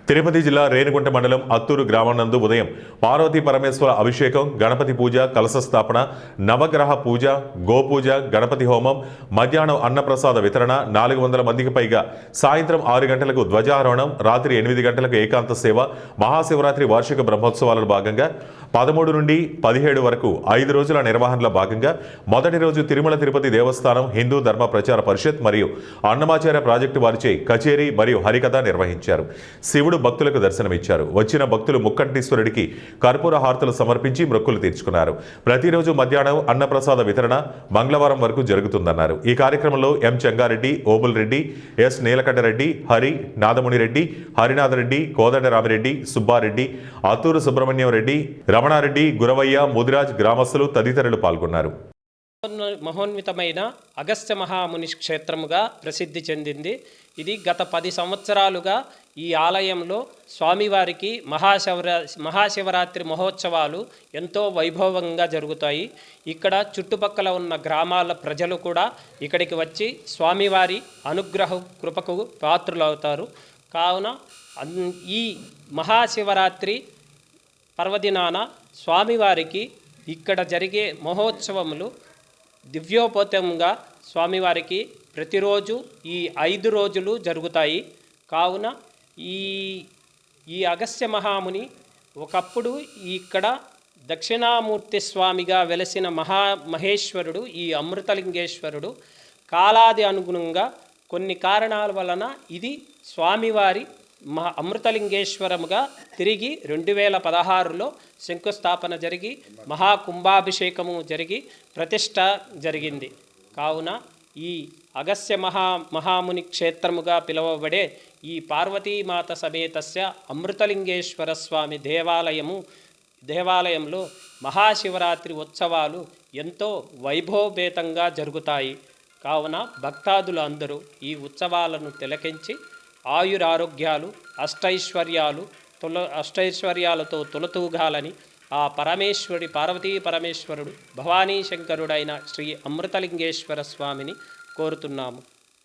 తిరుపతి జిల్లా రేణిగుంట మండలం అత్తూరు గ్రామానందు ఉదయం పార్వతీ పరమేశ్వర అభిషేకం, గణపతి పూజ, కలశ స్థాపన, నవగ్రహ పూజ, గోపూజ, గణపతి హోమం, మధ్యాహ్నం అన్నప్రసాద వితరణ, 400 మందికి పైగా సాయంత్రం 6 గంటలకు ధ్వజారోహణం, రాత్రి 8 గంటలకు ఏకాంత సేవ, మహాశివరాత్రి వార్షిక బ్రహ్మోత్సవాలలో భాగంగా 13 నుండి 17 వరకు 5 రోజుల నిర్వహణలో భాగంగా మొదటి రోజు తిరుమల తిరుపతి దేవస్థానం హిందూ ధర్మ ప్రచార పరిషత్ మరియు అన్నమాచార్య ప్రాజెక్టు వారిచే కచేరీ మరియు హరికథ నిర్వహించారు. శివుడు భక్తులకు దర్శనమిచ్చారు. వచ్చిన భక్తులు ముక్కంటీశ్వరుడికి కర్పూర హారతులు సమర్పించి మొక్కులు తీర్చుకున్నారు. ప్రతిరోజు మధ్యాహ్నం అన్నప్రసాద వితరణ మంగళవారం వరకు జరుగుతుందన్నారు. ఈ కార్యక్రమంలో ఎం చెంగారెడ్డి, ఓబుల్ రెడ్డి, ఎస్ నీలకంఠరెడ్డి, హరి, నాదమునిరెడ్డి, హరినాథరెడ్డి, కోదండరామిరెడ్డి, సుబ్బారెడ్డి, అత్తూరు సుబ్రహ్మణ్యం రెడ్డి, రమణారెడ్డి, గురవయ్య, ముదిరాజ్ గ్రామస్తులు తదితరులు పాల్గొన్నారు. మహోన్నతమైన అగస్త్య మహాముని క్షేత్రముగా ప్రసిద్ధి చెందింది. ఇది గత 10 సంవత్సరాలుగా ఈ ఆలయంలో స్వామివారికి మహాశివరాత్రి మహోత్సవాలు ఎంతో వైభవంగా జరుగుతాయి. ఇక్కడ చుట్టుపక్కల ఉన్న గ్రామాల ప్రజలు కూడా ఇక్కడికి వచ్చి స్వామివారి అనుగ్రహ కృపకు పాత్రులవుతారు. కావున ఈ మహాశివరాత్రి పర్వదినాన స్వామివారికి ఇక్కడ జరిగే మహోత్సవములు దివ్యోపతంగా స్వామివారికి ప్రతిరోజు ఈ 5 రోజులు జరుగుతాయి. కావున ఈ అగస్త్య మహాముని ఒకప్పుడు ఇక్కడ దక్షిణామూర్తి స్వామిగా వెలసిన మహేశ్వరుడు, ఈ అమృతలింగేశ్వరుడు కాలాది అనుగుణంగా కొన్ని కారణాల వలన ఇది స్వామివారి అమృతలింగేశ్వరముగా తిరిగి 2016లో శంకుస్థాపన జరిగి మహాకుంభాభిషేకము జరిగి ప్రతిష్ట జరిగింది. కావున ఈ అగస్త్య మహాముని క్షేత్రముగా పిలువబడే ఈ పార్వతీమాత సమేతస్య అమృతలింగేశ్వర స్వామి దేవాలయంలో మహాశివరాత్రి ఉత్సవాలు ఎంతో వైభవపేతంగా జరుగుతాయి. కావున భక్తాదులు అందరూ ఈ ఉత్సవాలను తిలకించి ఆయురారోగ్యాలు, అష్టైశ్వర్యాలతో తులతూగాలని ఆ పార్వతీ పరమేశ్వరుడు భవానీ శంకరుడైన శ్రీ అమృతలింగేశ్వర స్వామిని కోరుతున్నాము.